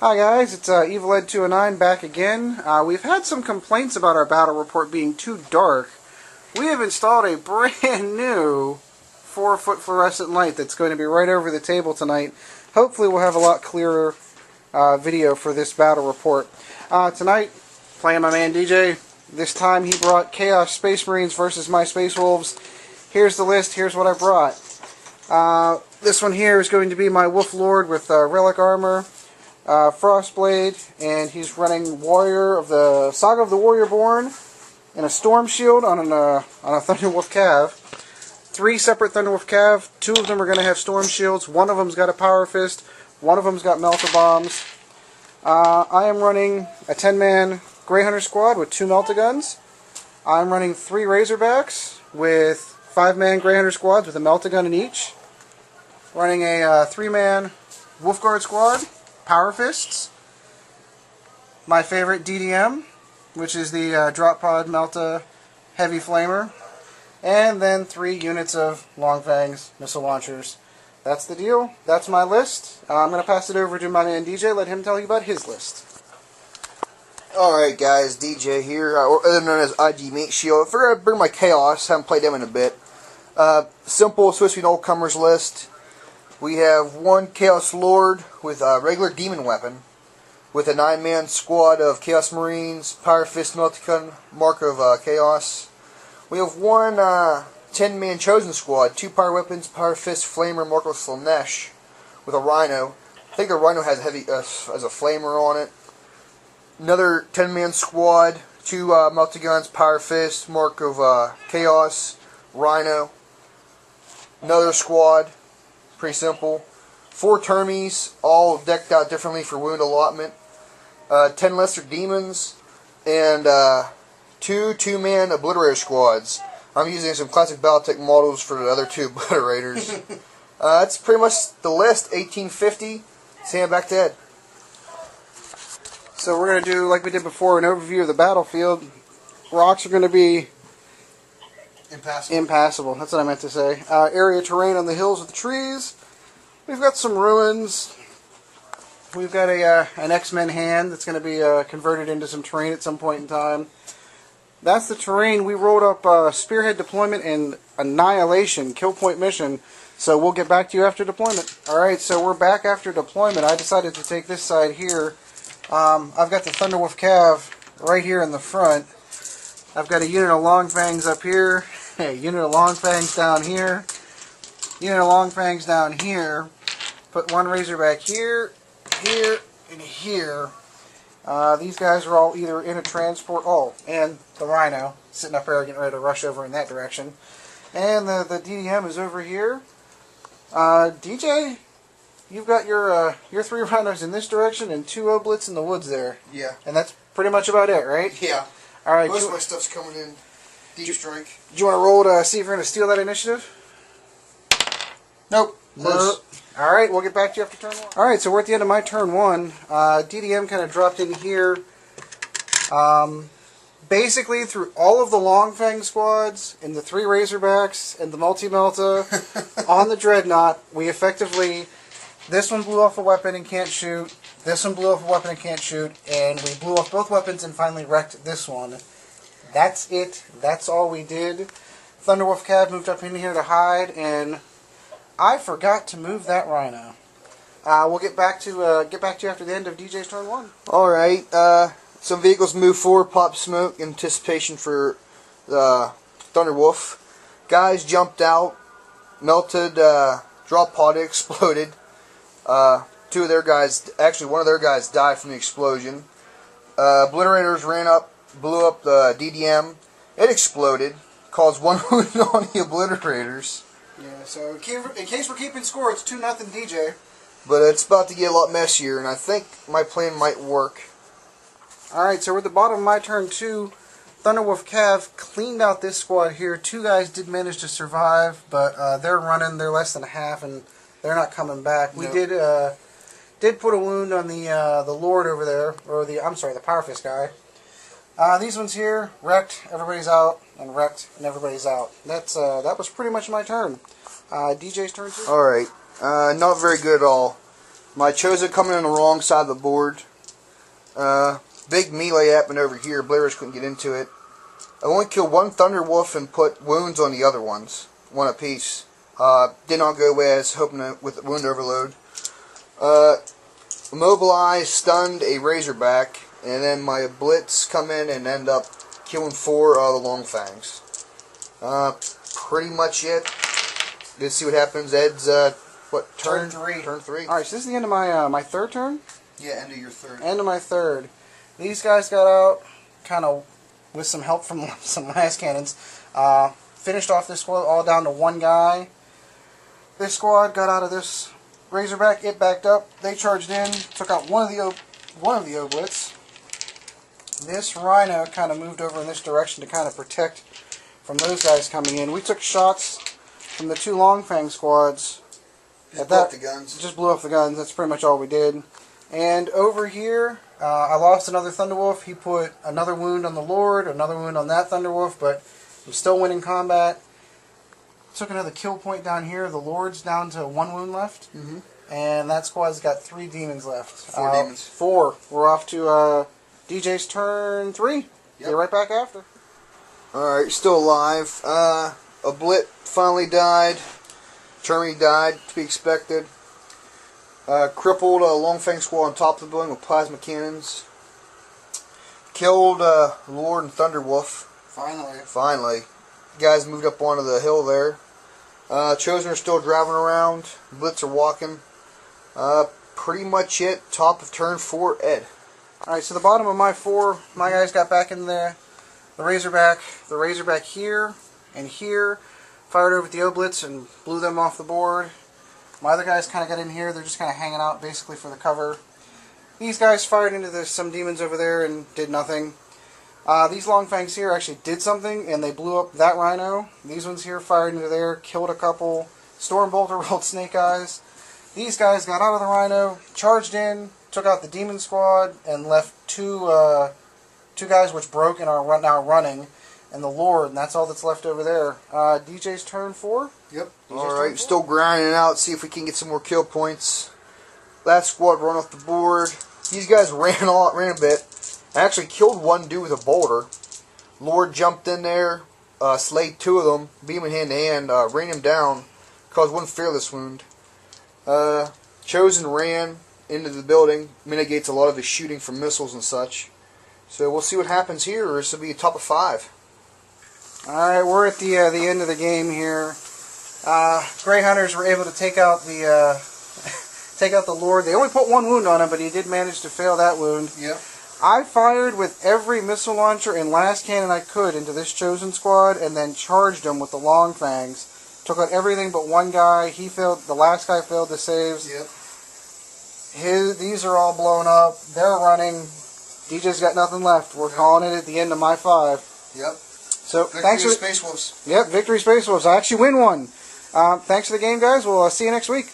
Hi guys, it's EvilEd209 back again. We've had some complaints about our battle report being too dark. We have installed a brand new 4-foot fluorescent light that's going to be right over the table tonight. Hopefully we'll have a lot clearer video for this battle report. Tonight, playing my man DJ. This time he brought Chaos Space Marines versus my Space Wolves. Here's the list, here's what I brought. This one here is going to be my Wolf Lord with Relic Armor. Frostblade, and he's running Warrior of the Saga of the Warrior Born and a Storm Shield on a Thunderwolf Cav. 3 separate Thunderwolf Cav. 2 of them are going to have Storm Shields. 1 of them's got a Power Fist. 1 of them's got Melter Bombs. I am running a 10-man Grey Hunter squad with 2 Melta Guns. I'm running 3 Razorbacks with 5-man Grey Hunter squads with a Melta Gun in each. Running a 3-man Wolfguard squad. Power Fists, my favorite DDM, which is the Drop Pod Melta Heavy Flamer, and then 3 units of Long Fangs missile launchers. That's the deal. That's my list. I'm going to pass it over to my man DJ, let him tell you about his list. Alright guys, DJ here, or other known as IG Meat Shield. I figured I'd bring my Chaos, haven't played them in a bit. Simple Swiss All Comers list. We have 1 Chaos Lord with a regular Demon Weapon, with a 9-man squad of Chaos Marines, Power Fist, Melticon, Mark of Chaos. We have 1 10-man Chosen squad, 2 Power Weapons, Power Fist, Flamer, Mark of Slanesh, with a Rhino. I think the Rhino has has a Flamer on it. Another 10-man squad, 2 Meltigons, Power Fist, Mark of Chaos, Rhino. Another squad. Pretty simple. 4 Termies, all decked out differently for wound allotment. 10 Lesser Demons, and 2 2-man Obliterator squads. I'm using some classic Battletech models for the other 2 Obliterators. That's pretty much the list. 1850. Sam, back to Ed. So we're going to do, like we did before, an overview of the battlefield. Rocks are going to be impassable. That's what I meant to say. Area terrain on the hills with the trees. We've got some ruins. We've got an X-Men hand that's going to be converted into some terrain at some point in time. That's the terrain. We rolled up Spearhead Deployment and Annihilation Kill Point Mission. So we'll get back to you after deployment. Alright, so we're back after deployment. I decided to take this side here. I've got the Thunderwolf Cav right here in the front. I've got a unit of Long Fangs up here. A unit of Long Fangs down here. Unit of Long Fangs down here. Put 1 Razorback here, here, and here. These guys are all either in a transport. Oh, and the Rhino sitting up there getting ready to rush over in that direction. And the DDM is over here. DJ, you've got your 3 Rhinos in this direction and 2 Oblits in the woods there. Yeah. And that's pretty much about it, right? Yeah. All right. Most of my stuff's coming in deep strike. Do you want to roll to see if you're going to steal that initiative? Nope. Alright, we'll get back to you after turn 1. Alright, so we're at the end of my turn 1. DDM kind of dropped in here. Basically, through all of the Long Fang squads, and the 3 Razorbacks, and the Multi-Melta, on the Dreadnought, we effectively... This one blew off a weapon and can't shoot. This one blew off a weapon and can't shoot. And we blew off both weapons and finally wrecked this one. That's it. That's all we did. Thunderwolf Cav moved up in here to hide, and I forgot to move that Rhino. We'll get back to you after the end of DJ's turn 1. Alright, some vehicles move forward, pop smoke, in anticipation for the Thunderwolf. Guys jumped out, melted, drop pod exploded. 2 of their guys, actually 1 of their guys died from the explosion. Obliterators ran up, blew up the DDM. It exploded, caused 1 wound on the Obliterators. Yeah, so in case we're keeping score, it's 2-0 DJ. But it's about to get a lot messier, and I think my plan might work. Alright, so we're at the bottom of my turn 2. Thunderwolf Cav cleaned out this squad here. 2 guys did manage to survive, but they're running. They're less than half, and they're not coming back. We did put a wound on the Lord over there, or the Power Fist guy. These ones here, wrecked, everybody's out, and wrecked, and everybody's out. That was pretty much my turn. DJ's turn 2. Alright, not very good at all. My Chosen coming on the wrong side of the board. Big melee happened over here. Blairers couldn't get into it. I only killed one Thunderwolf and put wounds on the other ones. One apiece. Did not go as hoping with wound overload. Immobilized, stunned a Razorback, and then my Blitz come in and end up killing 4 of the Long Fangs. Pretty much it. Let's see what happens. Ed's what turn? Turn 3. All right, so this is the end of my my third turn. Yeah, end of your third. End of my third. These guys got out kind of with some help from some last cannons. Finished off this squad all down to one guy. This squad got out of this Razorback. It backed up. They charged in, took out one of the Oblits. This Rhino kind of moved over in this direction to kind of protect from those guys coming in. We took shots from the 2 Longfang squads. Just blew up the guns. Just blew up the guns. That's pretty much all we did. And over here, I lost another Thunderwolf. He put another wound on the Lord, another wound on that Thunderwolf, but I'm still winning combat. Took another kill point down here. The Lord's down to 1 wound left. And that squad's got 3 demons left. 4 demons. 4. We're off to DJ's turn 3. Yep. Be right back after. Alright, still alive. A Blit finally died. Termy died, to be expected. Crippled a Longfang squad on top of the building with plasma cannons. Killed Lord and Thunderwolf. Finally. Guys moved up onto the hill there. Chosen are still driving around. Blitz are walking. Pretty much it. Top of turn 4, Ed. Alright, so the bottom of my 4, my guys got back in there. The Razorback here and here. Fired over at the Oblits and blew them off the board. My other guys kind of got in here. They're just kind of hanging out basically for the cover. These guys fired into some demons over there and did nothing. These Longfangs here actually did something and they blew up that Rhino. These ones here fired into there, killed a couple. Stormbolter rolled Snake Eyes. These guys got out of the Rhino, charged in, took out the Demon Squad, and left two guys which broke and are now running. And the Lord, and that's all that's left over there. DJ's turn 4? Yep. Alright, still grinding out, see if we can get some more kill points. Last squad run off the board. These guys ran a bit. I actually killed one dude with a boulder. Lord jumped in there, slayed 2 of them, beat him in hand to hand, ran him down, caused 1 fearless wound. Chosen ran into the building, mitigates a lot of his shooting from missiles and such. So we'll see what happens here. This will be a top of 5. Alright, we're at the end of the game here. Grey Hunters were able to take out the Lord. They only put 1 wound on him, but he did manage to fail that wound. Yep. I fired with every missile launcher and last cannon I could into this Chosen squad, and then charged him with the Long Fangs. Took out everything but 1 guy. He failed. The last guy failed the saves. Yep. These are all blown up. They're running. DJ's got nothing left. We're calling it at the end of my 5. Yep. So Victory thanks for Space Wolves. Yep, Victory Space Wolves. I actually win one. Thanks for the game, guys. We'll see you next week.